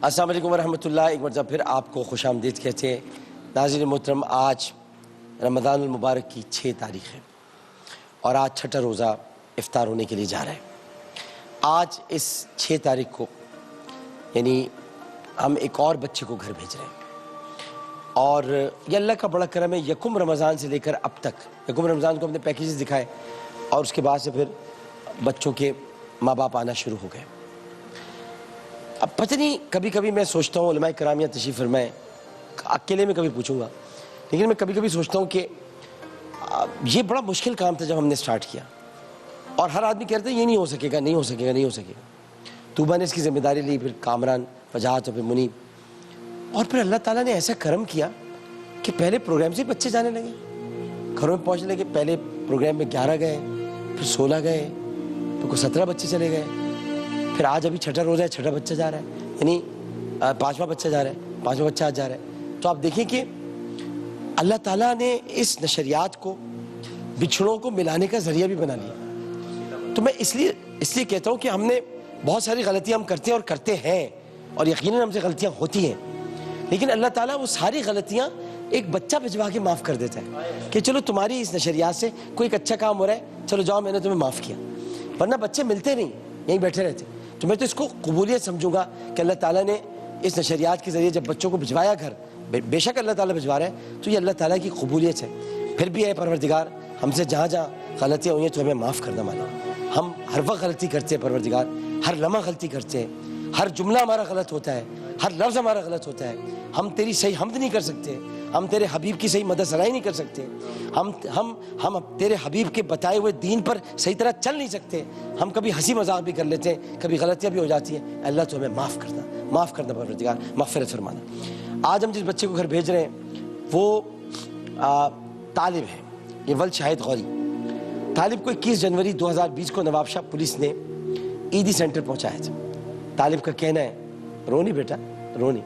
السلام علیکم ورحمۃ اللہ. ایک مرتبہ پھر آپ کو خوش آمدید کہتے ہیں. ناظرین محترم، آج رمضان المبارک کی 6 تاریخ ہے اور آج چھٹا روزہ افطار ہونے کے لیے جا رہا ہے. آج اس 6 تاریخ کو یعنی ہم ایک اور بچے کو گھر بھیج رہے ہیں اور یہ اللہ کا بڑا کرم ہے. یکم رمضان سے لے کر اب تک یکم رمضان کو ہم نے پیکیجز دکھائے اور اس کے بعد سے پھر بچوں کے ماں باپ آنا شروع ہو گئے. اب پتہ نہیں، کبھی کبھی میں سوچتا ہوں، علماء کرام یہاں تشریف فرمائیں، اکیلے میں کبھی پوچھوں گا، لیکن میں کبھی کبھی سوچتا ہوں کہ یہ بڑا مشکل کام تھا جب ہم نے سٹارٹ کیا اور ہر آدمی کہتا ہے یہ نہیں ہو سکے گا، نہیں ہو سکے گا، نہیں ہو سکے گا. طوبہ نے اس کی ذمہ داری لی، پھر کامران، فجاعت اور پھر منیب، اور پھر اللہ تعالیٰ نے ایسا کرم کیا کہ پہلے پروگرام سے بچے جانے لگے، گھروں میں پہنچنے لگے. پہلے پروگرام میں 11 گئے، پھر 16 گئے، پھر کوئی 17 بچے چلے گئے. پھر آج ابھی چھٹا روزہ ہے، چھٹا بچہ جا رہا ہے، یعنی 5واں بچہ جا رہا ہے، 5واں بچہ آج جا رہا ہے. تو آپ دیکھیں کہ اللہ تعالیٰ نے اس نشریات کو بچھڑوں کو ملانے کا ذریعہ بھی بنا لیا. تو میں اس لیے کہتا ہوں کہ ہم نے بہت ساری غلطیاں ہم کرتے ہیں اور کرتے ہیں، اور یقیناً ہم سے غلطیاں ہوتی ہیں، لیکن اللہ تعالیٰ وہ ساری غلطیاں ایک بچہ بھجوا کے معاف کر دیتا ہے کہ چلو تمہاری اس نشریات سے کوئی ایک اچھا کام ہو رہا ہے، چلو جاؤ میں نے تمہیں معاف کیا. ورنہ بچے ملتے نہیں، یہیں بیٹھے رہتے. تو میں تو اس کو قبولیت سمجھوں گا کہ اللہ تعالیٰ نے اس نشریات کے ذریعے جب بچوں کو بھجوایا گھر، بے شک اللہ تعالیٰ بھجوا رہا ہے، تو یہ اللہ تعالیٰ کی قبولیت ہے. پھر بھی اے پروردگار، ہم سے جہاں جہاں غلطیاں ہوئی ہیں تو ہمیں معاف کرنا مانا. ہم ہر وقت غلطی کرتے ہیں پروردگار، ہر لمحہ غلطی کرتے ہیں، ہر جملہ ہمارا غلط ہوتا ہے، ہر لفظ ہمارا غلط ہوتا ہے. ہم تیری صحیح حمد نہیں کر سکتے، ہم تیرے حبیب کی صحیح مدح ثنائی نہیں کر سکتے، ہم تیرے حبیب کے بتائے ہوئے دین پر صحیح طرح چل نہیں سکتے. ہم کبھی ہنسی مذاق بھی کر لیتے ہیں، کبھی غلطیاں بھی ہو جاتی ہیں. اللہ تو ہمیں معاف کرنا پروردگار، مغفرت فرمانا. آج ہم جس بچے کو گھر بھیج رہے ہیں وہ طالب ہے، یہ ولد شاہد غوری. طالب کو 21 جنوری 2020 کو نواب شاہ پولیس نے عیدی سینٹر پہنچایا تھا. طالب کا کہنا ہے، رونی بیٹا رونی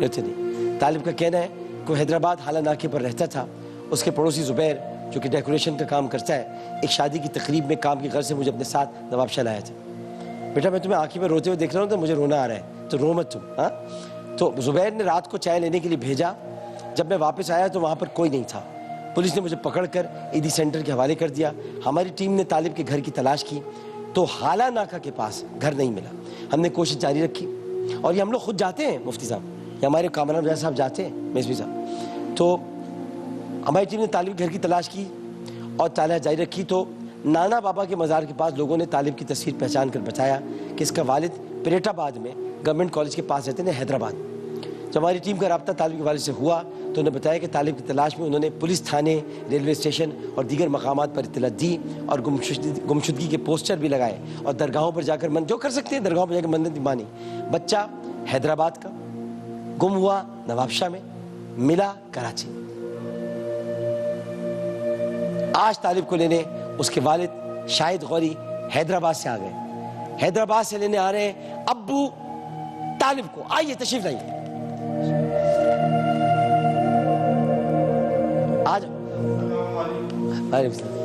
رہتے نہیں. طالب کا کہنا ہے کہ حیدرآباد حالہ ناکے پر رہتا تھا. اس کے پڑوسی زبیر جو کہ ڈیکوریشن کا کام کرتا ہے، ایک شادی کی تقریب میں کام کی غرض سے مجھے اپنے ساتھ نواب شاہ لایا تھا. بیٹا میں تمہیں آنکھیں میں روتے ہوئے دیکھ رہا ہوں تو مجھے رونا آ رہا ہے، تو رو مت تم. ہاں، تو زبیر نے رات کو چائے لینے کے لیے بھیجا. جب میں واپس آیا تو وہاں پر کوئی نہیں تھا. پولیس نے مجھے پکڑ کر عیدی سینٹر کے حوالے کر دیا. ہماری ٹیم نے طالب کے گھر کی تلاش کی تو حالہ ناکہ کے پاس گھر نہیں ملا. ہم نے کوشش جاری رکھی اور یہ ہم لوگ خود جاتے ہیں، مفتی صاحب یا ہمارے کامران رضا صاحب جاتے ہیں، میزبی صاحب. تو ہماری ٹیم نے طالب کے گھر کی تلاش کی اور تلاش جاری رکھی. تو نانا بابا کے مزار کے پاس لوگوں نے طالب کی تصویر پہچان کر بتایا کہ اس کا والد پیریٹ آباد میں گورنمنٹ کالج کے پاس رہتے ہیں، حیدرآباد. جب ہماری ٹیم کا رابطہ طالب کے والد سے ہوا تو انہوں نے بتایا کہ طالب کی تلاش میں انہوں نے پولیس تھانے، ریلوے اسٹیشن اور دیگر مقامات پر اطلاع دی اور گمشدگی کے پوسٹر بھی لگائے اور درگاہوں پر جا کر جو کر سکتے ہیں درگاہوں پر جا کر منت مانی. بچہ حیدرآباد کا، گم ہوا نواب شاہ میں، ملا کراچی. آج طالب کو لینے اس کے والد شاہد غوری حیدرآباد سے آ گئے. حیدرآباد سے لینے آ رہے ہیں ابو طالب کو. آئیے تشریف لائیے. آج وعلیکم السلام.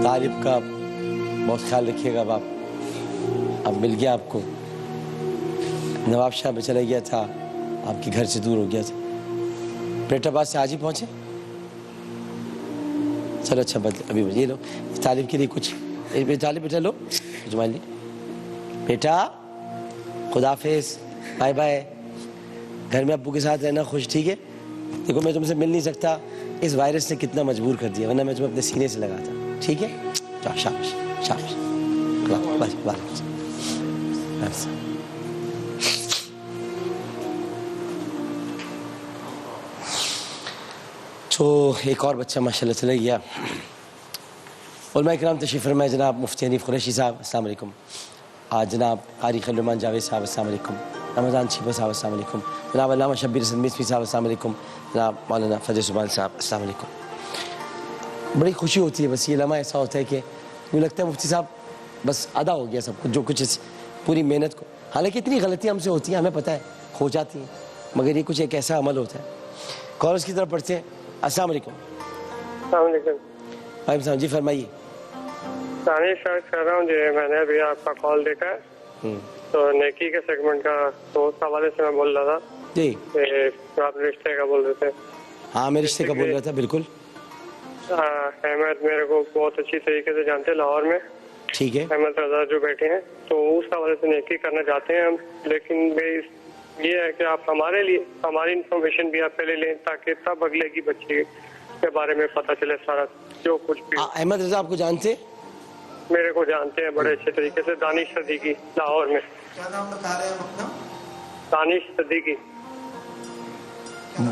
طالب کا بہت خیال رکھیے گا باپ. اب مل گیا آپ کو. نواب شاہ میں چلا گیا تھا، آپ کے گھر سے دور ہو گیا تھا. پیریٹ آباد سے آج ہی پہنچے. چلو اچھا ابھی یہ لو طالب کے لیے کچھ. طالب بیٹا لو جمال لی. بیٹا خدا حافظ، بائے بائے. گھر میں ابو کے ساتھ رہنا خوش، ٹھیک ہے. دیکھو میں تم سے مل نہیں سکتا، اس وائرس نے کتنا مجبور کر دیا، ورنہ میں تمہیں اپنے سینے سے لگاتا. ٹھیک ہے، شاباش شاباش. تو ایک اور بچہ ماشاءاللہ چلا گیا. علماء کرام تشریف فرمائے. جناب مفتی حنیف قریشی صاحب السلام علیکم. جناب قاری خلیل الرحمان جاوید صاحب السلام علیکم. رمضان چھیبا صاحب السلام علیکم. جناب علامہ شبیر حسن مصری صاحب السلام علیکم. جناب مولانا فضل سبحان صاحب السلام علیکم. بڑی خوشی ہوتی ہے. بس یہ لمحہ ایسا ہوتا ہے کہ یوں لگتا ہے مفتی صاحب بس ادا ہو گیا سب کچھ، جو کچھ اس پوری محنت کو. حالانکہ اتنی غلطیاں ہم سے ہوتی ہیں، ہمیں پتہ ہے ہو جاتی ہیں، مگر یہ کچھ ایک ایسا عمل ہوتا ہے. کالرز کی طرف پڑھتے ہیں. السلام علیکم. السلام علیکم. وعلیکم السلام. جی فرمائیے. دانش عرض کر رہا ہوں جی، میں نے ابھی آپ کا کال دیکھا ہے تو نیکی کے سیگمنٹ کا، تو اس حوالے سے میں بول رہا تھا جی کہ آپ رشتے کا بول رہے تھے. ہاں میں رشتے کا بول رہا تھا. بالکل احمد میرے کو بہت اچھی طریقے سے جانتے ہیں لاہور میں. ٹھیک ہے. احمد رضا جو بیٹھے ہیں، تو اس حوالے سے نیکی کرنا چاہتے ہیں ہم. لیکن یہ ہے کہ آپ ہمارے لیے ہماری انفارمیشن بھی آپ پہلے لیں، تاکہ تب اگلے کی بچی کے بارے میں پتہ چلے سارا جو کچھ بھی. احمد رضا آپ کو جانتے؟ میرے کو جانتے ہیں بڑے اچھے طریقے سے. دانش صدیقی لاہور میں. کیا نام بتا رہے ہیں ہم اپنا؟ دانش صدیقی.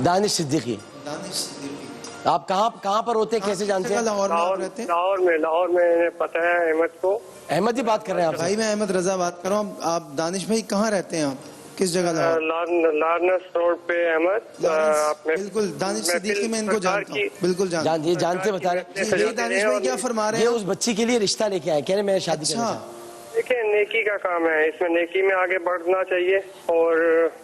دانش صدیقی. دانش صدیقی. آپ کہاں پر ہوتے ہیں، کیسے جانتے ہیں؟ لاہور میں آپ رہتے ہیں؟ لاہور میں پتہ ہے احمد کو. احمد جی بات کر رہے ہیں آپ سے. بھائی میں احمد رضا بات کر رہا ہوں. آپ دانش بھائی کہاں رہتے ہیں؟ آپ کس جگہ؟ لارنس روڈ پہ احمد. بالکل دانش صدیقی میں ان کو جانتا ہوں. بالکل جانتا ہوں. جانتے بتا رہے. یہ دانش بھائی کیا فرما رہے ہیں؟ یہ اس بچی کے لیے رشتہ لے کے آئے، کہہ رہے میں شادی کرنا چاہتا ہوں. دیکھیں نیکی کا کام ہے، اس میں نیکی میں آگے بڑھنا چاہیے. اور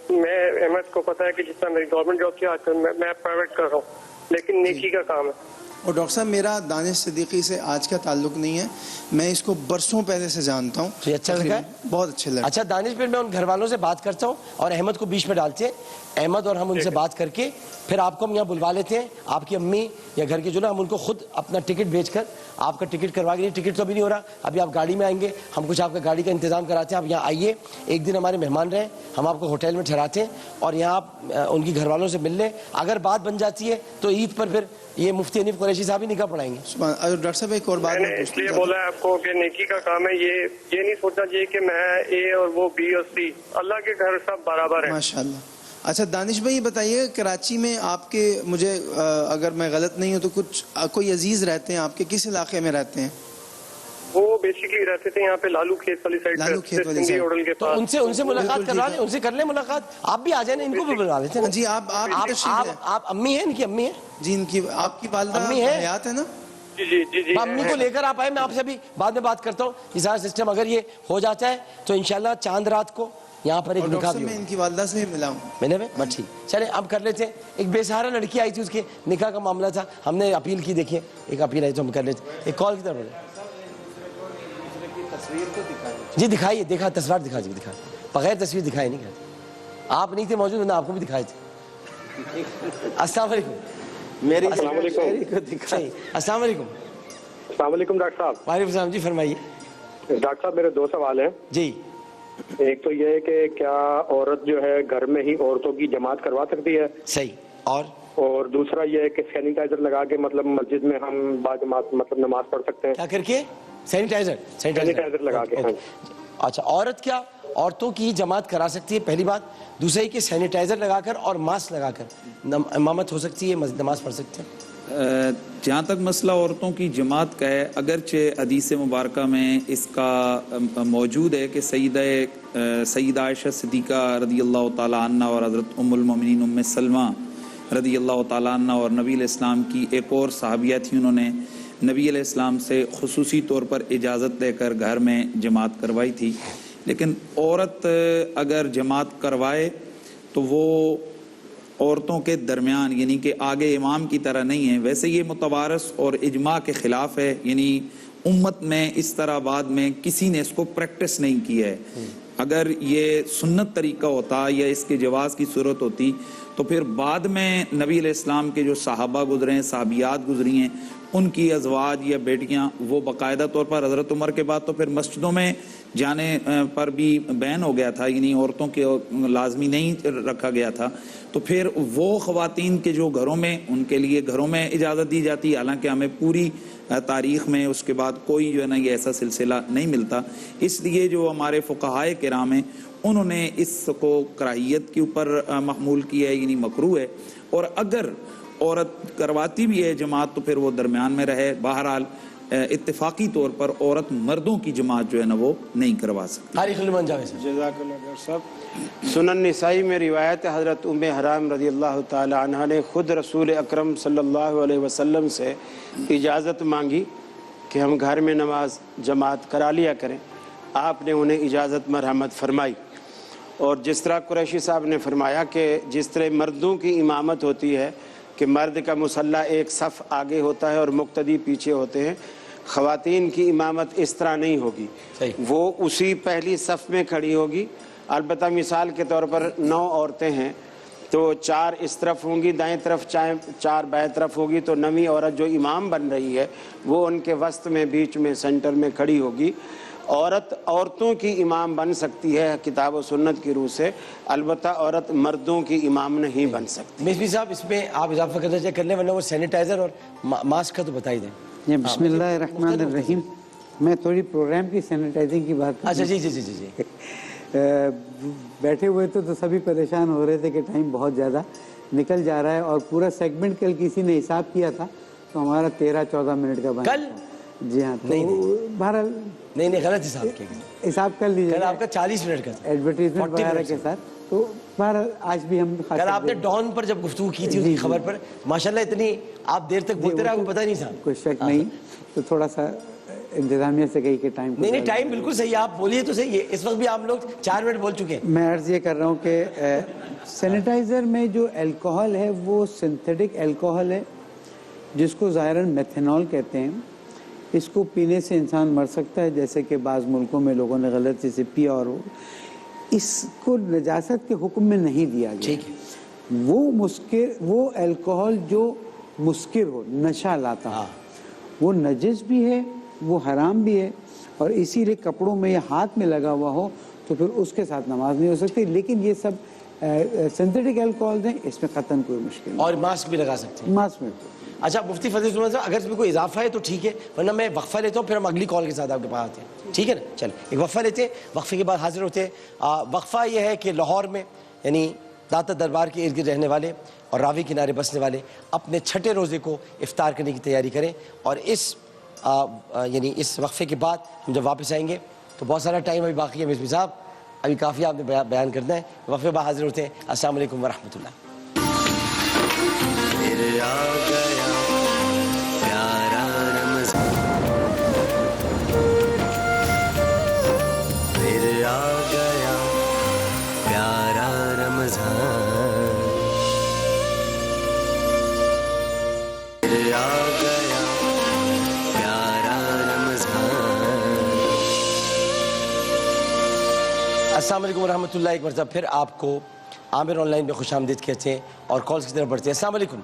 میں احمد کو پتا ہے کہ جس طرح میری گورنمنٹ جاب تھی، آج کل میں پرائیویٹ کر رہا ہوں، لیکن نیکی کا کام ہے. اور ڈاکٹر صاحب میرا دانش صدیقی سے آج کا تعلق نہیں ہے، میں اس کو برسوں پہلے سے جانتا ہوں. اچھا لگا ہے؟ بہت اچھے لگا. اچھا دانش پھر میں ان گھر والوں سے بات کرتا ہوں اور احمد کو بیچ میں ڈالتے ہیں. احمد اور ہم ان سے بات کر کے پھر آپ کو ہم یہاں بلوا لیتے ہیں. آپ کی امی یا گھر کے جو نا، ہم ان کو خود اپنا ٹکٹ بھیج کر آپ کا ٹکٹ کروا کے. ٹکٹ تو ابھی نہیں ہو رہا، ابھی آپ گاڑی میں آئیں گے، ہم کچھ آپ کا گاڑی کا انتظام کراتے ہیں. آپ یہاں آئیے، ایک دن ہمارے مہمان رہیں، ہم آپ کو ہوٹل میں ٹھہراتے ہیں اور یہاں آپ ان کی گھر والوں سے مل لیں. اگر بات بن جاتی ہے تو عید پر پھر یہ مفتی حنیف قریشی صاحب ہی نکاح پڑھائیں گے. ڈاکٹر صاحب ایک اور بات میں نے اس لیے بولا ہے آپ کو کہ نیکی کا کام ہے. یہ نہیں سوچنا چاہیے کہ میں اے اور وہ بی اور سی. اللہ کے گھر سب برابر ہیں. ماشاءاللہ. اچھا دانش بھائی بتائیے، کراچی میں آپ کے، مجھے اگر میں غلط نہیں ہوں تو کچھ کوئی عزیز رہتے ہیں آپ کے، کس علاقے میں رہتے ہیں؟ وہ بیسیکلی رہتے تھے یہاں پہ لالو کھیت والی سائڈ سندھی ہوٹل کے تو پاس. ان سے ملاقات کروا لیں، ان سے کر لیں ملاقات. آپ بھی آ جائیں، ان کو بھی بلوا لیتے ہیں. جی آپ آپ امی ہیں؟ ان کی امی ہیں؟ جی ان کی، آپ کی والدہ امی ہے؟ حیات ہے نا؟ جی امی کو لے کر آپ آئے. میں آپ سے بھی بعد میں بات کرتا ہوں. یہ سارا سسٹم اگر یہ ہو جاتا ہے تو انشاءاللہ چاند رات کو یہاں پر ایک نکاح بھی میں ان کی والدہ سے بھی ملا ہوں. میں نے بس ٹھیک. چلے اب کر لیتے ہیں. ایک بے سہارا لڑکی آئی تھی، اس کے نکاح کا معاملہ تھا، ہم نے اپیل کی. دیکھیے ایک اپیل آئی تو ہم کر لیتے. ایک کال کی طرف جی دکھائیے. دیکھا تصویر دکھا جی. دکھا بغیر تصویر دکھائی نہیں کرتے. آپ نہیں تھے موجود، میں آپ کو بھی دکھائے تھے. السلام علیکم. السلام علیکم. السلام علیکم. السلام علیکم ڈاکٹر صاحب. وعلیکم السلام. جی فرمائیے. ڈاکٹر صاحب میرے 2 سوال ہیں. جی. ایک تو یہ ہے کہ کیا عورت جو ہے گھر میں ہی عورتوں کی جماعت کروا سکتی ہے؟ صحیح. اور دوسرا یہ ہے کہ سینیٹائزر لگا کے مطلب مسجد میں ہم باجماعت مطلب نماز پڑھ سکتے ہیں؟ کیا کر کے؟ سینیٹائزر لگا کے. اچھا عورت کیا عورتوں کی جماعت کرا سکتی ہے؟ پہلی بات. دوسرا یہ کہ سینیٹائزر لگا کر اور ماسک لگا کر امامت ہو سکتی ہے، نماز پڑھ سکتے ہیں؟ جہاں تک مسئلہ عورتوں کی جماعت کا ہے، اگرچہ حدیث مبارکہ میں اس کا موجود ہے کہ سیدہ عائشہ صدیقہ رضی اللہ تعالیٰ عنہ اور حضرت ام المومنین ام سلمہ رضی اللہ تعالیٰ عنہ اور نبی علیہ السلام کی ایک اور صحابیہ تھی، انہوں نے نبی علیہ السلام سے خصوصی طور پر اجازت لے کر گھر میں جماعت کروائی تھی. لیکن عورت اگر جماعت کروائے تو وہ عورتوں کے درمیان، یعنی کہ آگے امام کی طرح نہیں ہے. ویسے یہ متوارث اور اجماع کے خلاف ہے، یعنی امت میں اس طرح بعد میں کسی نے اس کو پریکٹس نہیں کیا ہے. اگر یہ سنت طریقہ ہوتا یا اس کے جواز کی صورت ہوتی تو پھر بعد میں نبی علیہ السلام کے جو صحابہ گزرے ہیں، صحابیات گزری ہیں، ان کی ازواج یا بیٹیاں وہ باقاعدہ طور پر حضرت عمر کے بعد تو پھر مسجدوں میں جانے پر بھی بین ہو گیا تھا، یعنی عورتوں کے لازمی نہیں رکھا گیا تھا. تو پھر وہ خواتین کے جو گھروں میں، ان کے لیے گھروں میں اجازت دی جاتی. حالانکہ ہمیں پوری تاریخ میں اس کے بعد کوئی جو ہے نا یہ ایسا سلسلہ نہیں ملتا. اس لیے جو ہمارے فقہائے کرام ہیں انہوں نے اس کو کراہیت کے اوپر محمول کیا ہے، یعنی مکروہ ہے. اور اگر عورت کرواتی بھی ہے جماعت تو پھر وہ درمیان میں رہے. بہرحال اتفاقی طور پر عورت مردوں کی جماعت جو ہے نا وہ نہیں کروا سکتی. تاریخ علمان جاوید صاحب. جزاک اللہ ڈاکٹر صاحب. سنن نسائی میں روایت ہے حضرت ام حرام رضی اللہ تعالی عنہ نے خود رسول اکرم صلی اللہ علیہ وسلم سے اجازت مانگی کہ ہم گھر میں نماز جماعت کرا لیا کریں. آپ نے انہیں اجازت مرحمت فرمائی. اور جس طرح قریشی صاحب نے فرمایا کہ جس طرح مردوں کی امامت ہوتی ہے کہ مرد کا مصلی ایک صف آگے ہوتا ہے اور مقتدی پیچھے ہوتے ہیں، خواتین کی امامت اس طرح نہیں ہوگی. وہ اسی پہلی صف میں کھڑی ہوگی. البتہ مثال کے طور پر 9 عورتیں ہیں تو 4 اس طرف ہوں گی دائیں طرف، 4 بائیں طرف ہوگی، تو 9ویں عورت جو امام بن رہی ہے وہ ان کے وسط میں بیچ میں سینٹر میں کھڑی ہوگی. عورتوں کی امام بن سکتی ہے کتاب و سنت کی روح سے، البتہ عورت مردوں کی امام نہیں بن سکتی. مصبی صاحب اس میں آپ اضافہ کرنے ورنہ وہ سینیٹائزر اور ماسک کا تو بتا ہی دیں. بسم اللہ الرحمن الرحیم. میں تھوڑی پروگرام کی سینیٹائزنگ کی بات اچھا جی. بیٹھے ہوئے تو سبھی پریشان ہو رہے تھے کہ ٹائم بہت زیادہ نکل جا رہا ہے، اور پورا سیگمنٹ کل کسی نے حساب کیا تھا تو ہمارا 13-14 منٹ کا بنا. کل؟ جی ہاں. بہرحال نہیں غلط حساب کیا گیا. حساب کر لیجیے. کل آپ کا 40 منٹ کا تھا ایڈورٹیزمنٹ وغیرہ کے ساتھ. تو بہرحال آج بھی ہم کل آپ نے ڈان پر جب گفتگو کی تھی اس کی خبر پر ماشاءاللہ اتنی آپ دیر تک بولتے رہے، آپ کو پتہ نہیں تھا. کوئی شک نہیں. تو تھوڑا سا انتظامیہ سے کہی کہ ٹائم نہیں ٹائم بالکل صحیح ہے، آپ بولیے تو صحیح ہے. اس وقت بھی آپ لوگ 4 منٹ بول چکے ہیں. میں عرض یہ کر رہا ہوں کہ سینیٹائزر میں جو الکوہل ہے وہ سنتھیٹک الکوہل ہے جس کو ظاہراً میتھینول کہتے ہیں. اس کو پینے سے انسان مر سکتا ہے، جیسے کہ بعض ملکوں میں لوگوں نے غلطی سے پیا، اور اس کو نجاست کے حکم میں نہیں دیا گیا. ٹھیک ہے. وہ الکوہل جو مسکر ہو، نشہ لاتا ہو، وہ نجس بھی ہے، وہ حرام بھی ہے، اور اسی لیے کپڑوں میں یا ہاتھ میں لگا ہوا ہو تو پھر اس کے ساتھ نماز نہیں ہو سکتی. لیکن یہ سب سنتھیٹک الکوہل ہیں، اس میں قطعاً کوئی مشکل نہیں. اور ماسک بھی لگا سکتے ہیں. ماسک میں اچھا مفتی فضل الرحمان صاحب اگر اس میں کوئی اضافہ ہے تو ٹھیک ہے، ورنہ میں وقفہ لیتا ہوں، پھر ہم اگلی کال کے ساتھ آپ کے پاس آتے ہیں. ٹھیک ہے نا؟ چلیں ایک وقفہ لیتے ہیں، وقفے کے بعد حاضر ہوتے ہیں. وقفہ یہ ہے کہ لاہور میں یعنی داتا دربار کے ارد گرد رہنے والے اور راوی کنارے بسنے والے اپنے چھٹے روزے کو افطار کرنے کی تیاری کریں. اور یعنی اس وقفے کے بعد ہم جب واپس آئیں گے تو بہت سارا ٹائم ابھی باقی ہے. مصبی صاحب ابھی کافی آپ نے بیان کرنا ہے. وقفے کے بعد حاضر ہوتے ہیں. السلام علیکم ورحمۃ اللہ. السلام علیکم ورحمۃ اللہ. ایک مرتبہ پھر آپ کو عامر آن لائن میں خوش آمدید کہتے ہیں اور کالز کی طرف بڑھتے ہیں. السلام علیکم.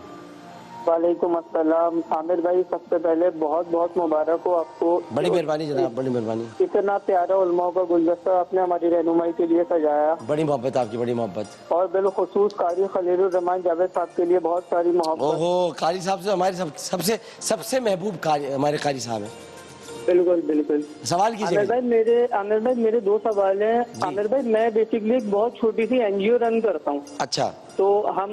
وعلیکم السلام. عامر بھائی سب سے پہلے بہت بہت مبارک ہو آپ کو. بڑی مہربانی جناب، بڑی مہربانی. اتنا پیارا علماء کا گلدستہ آپ نے ہماری رہنمائی کے لیے سجایا. بڑی محبت آپ کی، بڑی محبت. اور بالخصوص قاری خلیل الرحمان جاوید صاحب کے لیے بہت ساری محبت. اوہو قاری صاحب سے ہمارے سب سے محبوب قاری ہمارے قاری صاحب ہیں. بالکل بالکل. سوال کیجیے. عامر بھائی میرے 2 سوال ہیں. عامر بھائی میں بیسکلی ایک بہت چھوٹی سی NGO رن کرتا ہوں. اچھا. تو ہم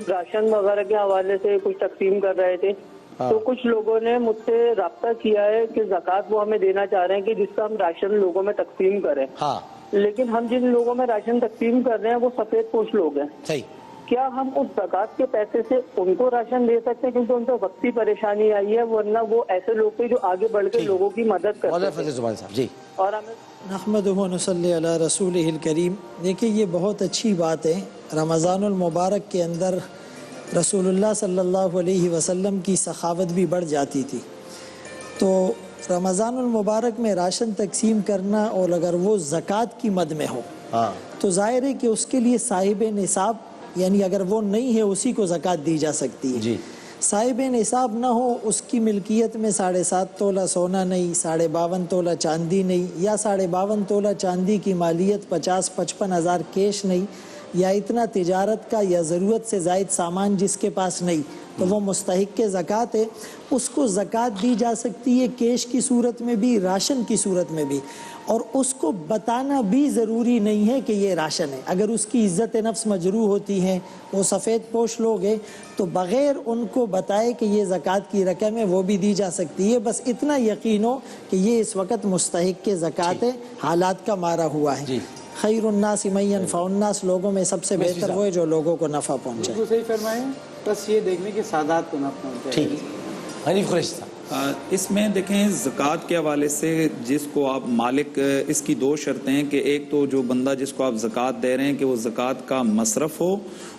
راشن وغیرہ کے حوالے سے کچھ تقسیم کر رہے تھے. تو کچھ لوگوں نے مجھ سے رابطہ کیا ہے کہ زکوٰۃ وہ ہمیں دینا چاہ رہے ہیں کہ جس کا ہم راشن لوگوں میں تقسیم کریں. ہاں. لیکن ہم جن لوگوں میں راشن تقسیم کر رہے ہیں وہ سفید پوش لوگ ہیں. صحیح. کیا ہم اس زکوٰۃ کے پیسے سے ان کو راشن دے سکتے ہیں کیونکہ ان کو وقتی پریشانی آئی ہے، ورنہ وہ ایسے لوگ تھے جو آگے بڑھ کے لوگوں کی مدد کرتے ہیں. جی. اور نحمدہ و نصلی علی رسولہ الکریم. دیکھیں یہ بہت اچھی بات ہے. رمضان المبارک کے اندر رسول اللہ صلی اللہ علیہ وسلم کی سخاوت بھی بڑھ جاتی تھی. تو رمضان المبارک میں راشن تقسیم کرنا اور اگر وہ زکوٰۃ کی مد میں ہو تو ظاہر ہے کہ اس کے لیے صاحب نصاب، یعنی اگر وہ نہیں ہے اسی کو زکوٰۃ دی جا سکتی ہے. جی. صاحب نصاب نہ ہو، اس کی ملکیت میں 7.5 تولہ سونا نہیں، 52.5 تولہ چاندی نہیں، یا 52.5 تولہ چاندی کی مالیت 50-55 ہزار کیش نہیں، یا اتنا تجارت کا یا ضرورت سے زائد سامان جس کے پاس نہیں، تو وہ مستحق کے زکوٰۃ ہے. اس کو زکوٰۃ دی جا سکتی ہے کیش کی صورت میں بھی، راشن کی صورت میں بھی. اور اس کو بتانا بھی ضروری نہیں ہے کہ یہ راشن ہے. اگر اس کی عزت نفس مجروح ہوتی ہے، وہ سفید پوش لوگ ہیں، تو بغیر ان کو بتائے کہ یہ زکوٰۃ کی رقم ہے وہ بھی دی جا سکتی ہے. بس اتنا یقین ہو کہ یہ اس وقت مستحق کے زکوٰۃ ہے، حالات کا مارا ہوا ہے. خیر الناس من ینفع الناس، لوگوں میں سب سے بہتر وہ ہے جو لوگوں کو نفع پہنچائے. صحیح فرمائیں، بس یہ دیکھنے کہ سادات کو نہ پہنچائے. ٹھیک. حنیف قریشی صاحب، اس میں دیکھیں زکوٰۃ کے حوالے سے جس کو آپ مالک، اس کی دو شرطیں ہیں کہ ایک تو جو بندہ جس کو آپ زکوٰۃ دے رہے ہیں کہ وہ زکوٰۃ کا مصرف ہو،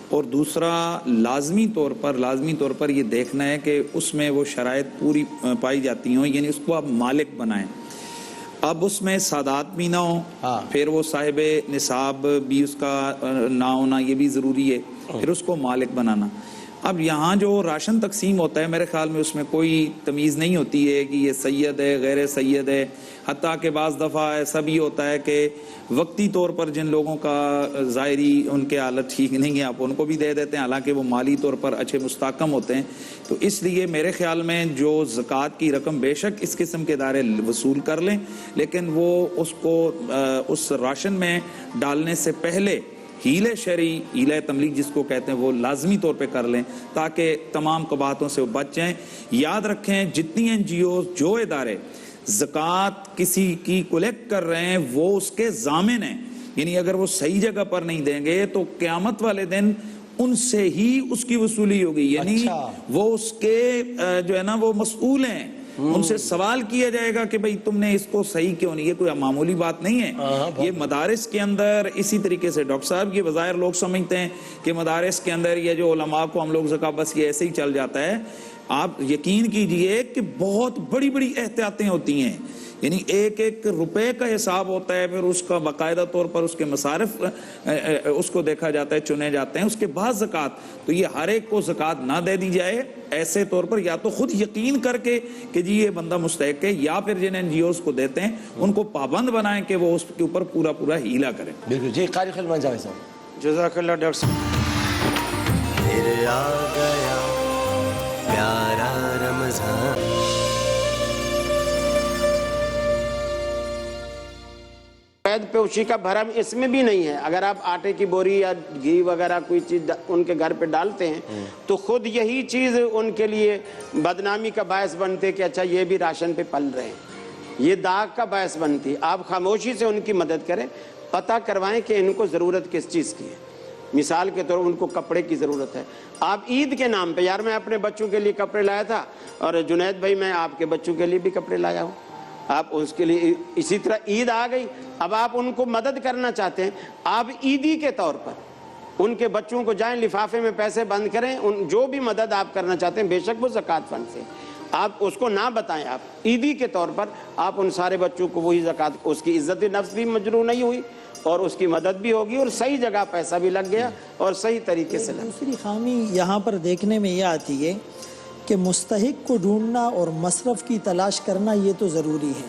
اور دوسرا لازمی طور پر یہ دیکھنا ہے کہ اس میں وہ شرائط پوری پائی جاتی ہوں، یعنی اس کو آپ مالک بنائیں. اب اس میں سادات بھی نہ ہو، پھر وہ صاحب نصاب بھی اس کا نہ ہونا یہ بھی ضروری ہے، پھر اس کو مالک بنانا. اب یہاں جو راشن تقسیم ہوتا ہے میرے خیال میں اس میں کوئی تمیز نہیں ہوتی ہے کہ یہ سید ہے غیر سید ہے، حتیٰ کہ بعض دفعہ ایسا بھی ہوتا ہے کہ وقتی طور پر جن لوگوں کا ظاہری ان کے حالت ٹھیک نہیں ہے آپ ان کو بھی دے دیتے ہیں، حالانکہ وہ مالی طور پر اچھے مستحکم ہوتے ہیں. تو اس لیے میرے خیال میں جو زکوٰۃ کی رقم بے شک اس قسم کے ادارے وصول کر لیں، لیکن وہ اس کو اس راشن میں ڈالنے سے پہلے ہیلے شرعی، ہیلہ تملیغ جس کو کہتے ہیں، وہ لازمی طور پہ کر لیں تاکہ تمام قباحتوں سے وہ بچ جائیں. یاد رکھیں جتنی NGOs جو ادارے زکوٰۃ کسی کی کلیکٹ کر رہے ہیں وہ اس کے ضامن ہیں، یعنی اگر وہ صحیح جگہ پر نہیں دیں گے تو قیامت والے دن ان سے ہی اس کی وصولی ہوگی، یعنی وہ اس کے جو ہے نا وہ مسئول ہیں، ان سے سوال کیا جائے گا کہ بھئی تم نے اس کو صحیح کیوں نہیں. یہ کوئی معمولی بات نہیں ہے. یہ مدارس کے اندر اسی طریقے سے ڈاکٹر صاحب یہ بظاہر لوگ سمجھتے ہیں کہ مدارس کے اندر یہ جو علماء کو ہم لوگ زکوٰۃ بس یہ ایسے ہی چل جاتا ہے. آپ یقین کیجئے کہ بہت بڑی بڑی احتیاطیں ہوتی ہیں، یعنی ایک ایک روپے کا حساب ہوتا ہے، پھر اس کا باقاعدہ طور پر اس کے مصارف اس کو دیکھا جاتا ہے، چنے جاتے ہیں، اس کے بعد زکوٰۃ. تو یہ ہر ایک کو زکوٰۃ نہ دے دی جائے ایسے طور پر، یا تو خود یقین کر کے کہ جی یہ بندہ مستحق ہے، یا پھر جن NGOs کو دیتے ہیں ان کو پابند بنائیں کہ وہ اس کے اوپر پورا ہیلا کریں. بالکل. جی قاری خلمان جاوید صاحب. جزاک اللہ ڈاکٹر صاحب. پھر آ گیا پیارا رمضان. قید پوشی کا بھرم اس میں بھی نہیں ہے. اگر آپ آٹے کی بوری یا گھی وغیرہ کوئی چیز ان کے گھر پہ ڈالتے ہیں تو خود یہی چیز ان کے لیے بدنامی کا باعث بنتے کہ اچھا یہ بھی راشن پہ پل رہے ہیں، یہ داغ کا باعث بنتی. آپ خاموشی سے ان کی مدد کریں، پتہ کروائیں کہ ان کو ضرورت کس چیز کی ہے. مثال کے طور ان کو کپڑے کی ضرورت ہے. آپ عید کے نام پہ، یار میں اپنے بچوں کے لیے کپڑے لایا تھا اور جنید بھائی میں آپ کے بچوں کے لیے بھی کپڑے لایا ہوں، آپ اس کے لیے اسی طرح عید آ گئی، اب آپ ان کو مدد کرنا چاہتے ہیں، آپ عیدی کے طور پر ان کے بچوں کو جائیں لفافے میں پیسے بند کریں. جو بھی مدد آپ کرنا چاہتے ہیں بے شک وہ زکوٰۃ فنڈ سے، آپ اس کو نہ بتائیں. آپ عیدی کے طور پر آپ ان سارے بچوں کو وہی زکوٰۃ، اس کی عزت نفس بھی مجروح نہیں ہوئی اور اس کی مدد بھی ہوگی اور صحیح جگہ پیسہ بھی لگ گیا اور صحیح طریقے سے لگ گیا. دوسری خامی یہاں پر دیکھنے میں یہ آتی ہے کہ مستحق کو ڈھونڈنا اور مصرف کی تلاش کرنا یہ تو ضروری ہے،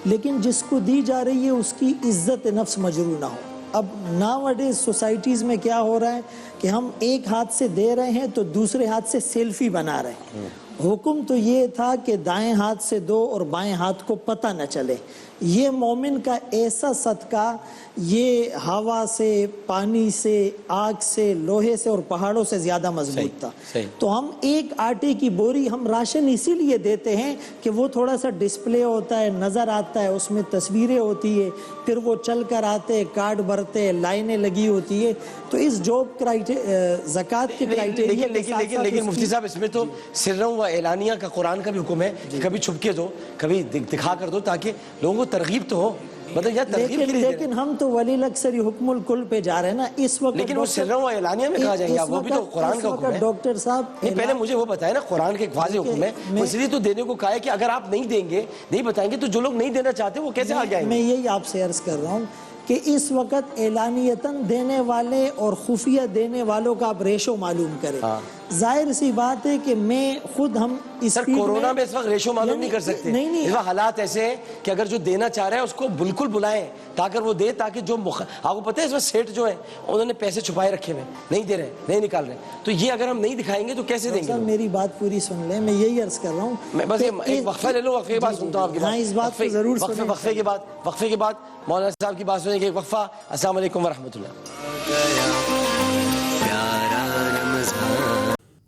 لیکن جس کو دی جا رہی ہے اس کی عزت نفس مجروح نہ ہو. اب ناؤ اڈیز سوسائٹیز میں کیا ہو رہا ہے کہ ہم ایک ہاتھ سے دے رہے ہیں تو دوسرے ہاتھ سے سیلفی بنا رہے ہیں. حکم تو یہ تھا کہ دائیں ہاتھ سے دو اور بائیں ہاتھ کو پتہ نہ چلے. یہ مومن کا ایسا صدقہ یہ ہوا سے، پانی سے، آگ سے، لوہے سے اور پہاڑوں سے زیادہ مضبوط تھا. تو ہم ایک آٹے کی بوری ہم راشن اسی لیے دیتے ہیں کہ وہ تھوڑا سا ڈسپلے ہوتا ہے، نظر آتا ہے، اس میں تصویریں ہوتی ہے، پھر وہ چل کر آتے، کارڈ بھرتے، لائنیں لگی ہوتی ہے. تو اس جاب زکوٰۃ کے کرائٹیریا لیکن مفتی صاحب اس میں تو سروں و اعلانیہ کا قرآن کا بھی حکم ہے کہ کبھی چھپ کے دو، کبھی دکھا کر دو، تاکہ لوگوں کو ترغیب تو ہو. مطلب یہ ترغیب کے لیے، لیکن ہم تو ولی الاکثر حکم الکل پہ جا رہے ہیں نا اس وقت. لیکن وہ سروں و اعلانیہ میں کہا جائیں گے، وہ بھی تو قرآن کا حکم ہے. ڈاکٹر صاحب پہلے مجھے وہ بتائیں نا، قرآن کے ایک واضح حکم ہے، اس لیے تو دینے کو کہا ہے کہ اگر آپ نہیں دیں گے، نہیں بتائیں گے تو جو لوگ نہیں دینا چاہتے وہ کیسے آگے آئیں گے. میں یہی آپ سے عرض کر رہا ہوں کہ اس وقت اعلانیتاً دینے والے اور خفیہ دینے والوں کا آپ ریشو معلوم کریں. ظاہر سی بات ہے کہ میں خود ہم سر کورونا میں اس وقت ریشو معلوم نہیں کر سکتے، نہیں اس وقت حالات ایسے ہیں کہ اگر جو دینا چاہ رہا ہے اس کو بالکل بلائیں تاکہ وہ دے، تاکہ جو آپ کو پتہ ہے اس وقت سیٹ جو ہیں انہوں نے پیسے چھپائے رکھے ہوئے نہیں دے رہے، نہیں نکال رہے، تو یہ اگر ہم نہیں دکھائیں گے تو کیسے دیں گے؟ میری بات پوری سن لیں، میں یہی عرض کر رہا ہوں، میں بس ایک وقفہ لے لوں، وقفے کے بعد سنتا ہوں آپ کی ہاں اس بات کو ضرور سنیں۔ وقفے کے بعد مولانا صاحب کی بات سنیں گے، ایک وقفہ۔ السلام علیکم ورحمۃ اللہ۔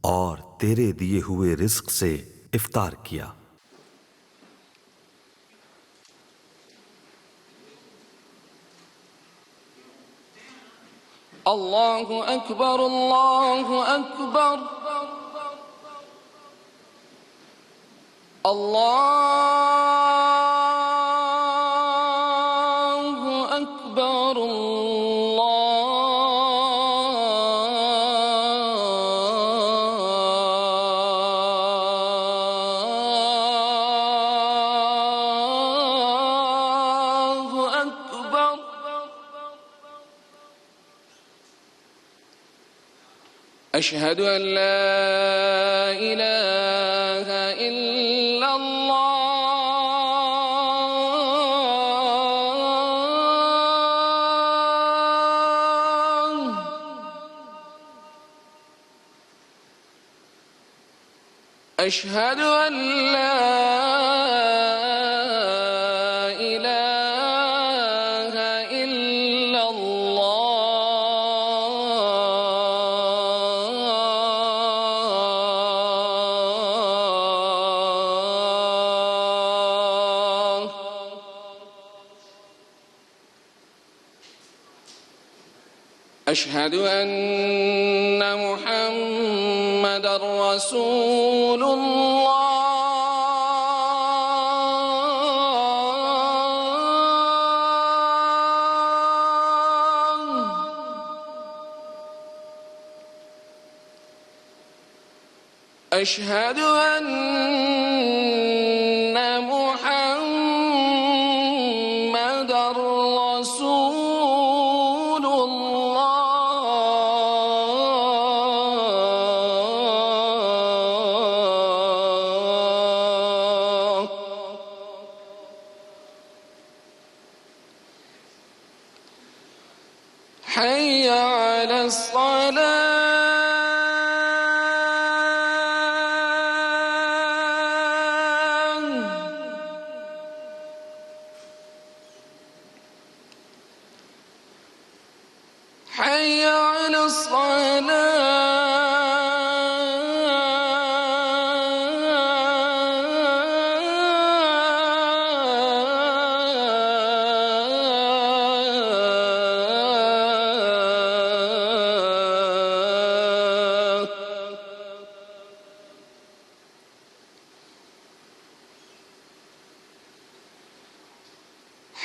اور تیرے دیے ہوئے رزق سے افطار کیا۔ اللہ اکبر اللہ اکبر اللہ اکبر اللہ اکبر۔ أشهد أن لا إله إلا الله أشهد أن لا إله إلا الله أشهد أن محمدًا رسول الله أشهد أن محمدًا رسول الله حي على الصلاة حي على الصلاة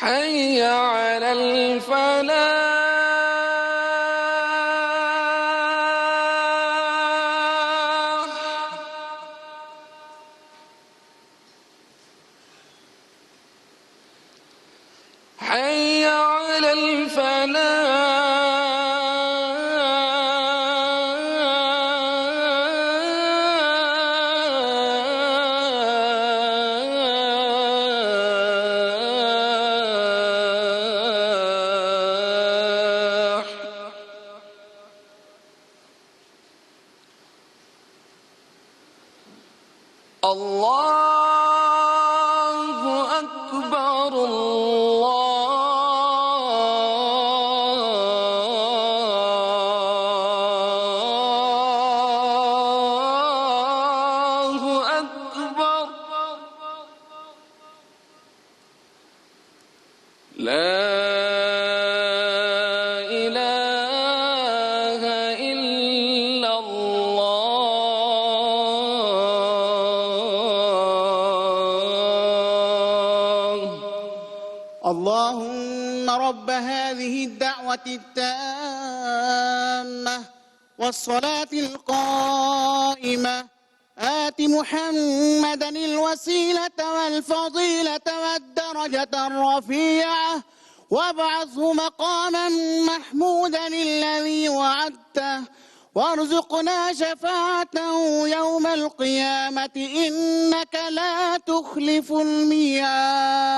حي على الفلاح حي على الفلاح الله أكبر الله أكبر لا إله إلا الله اللهم رب هذه الدعوة التامة والصلاة القائمة آت محمدا الوسيلة والفضيلة والدرجة الرفيعة وابعثه مقاما محمودا الذي وعدته وارزقنا شفاعته يوم القيامة إنك لا تخلف الميعاد.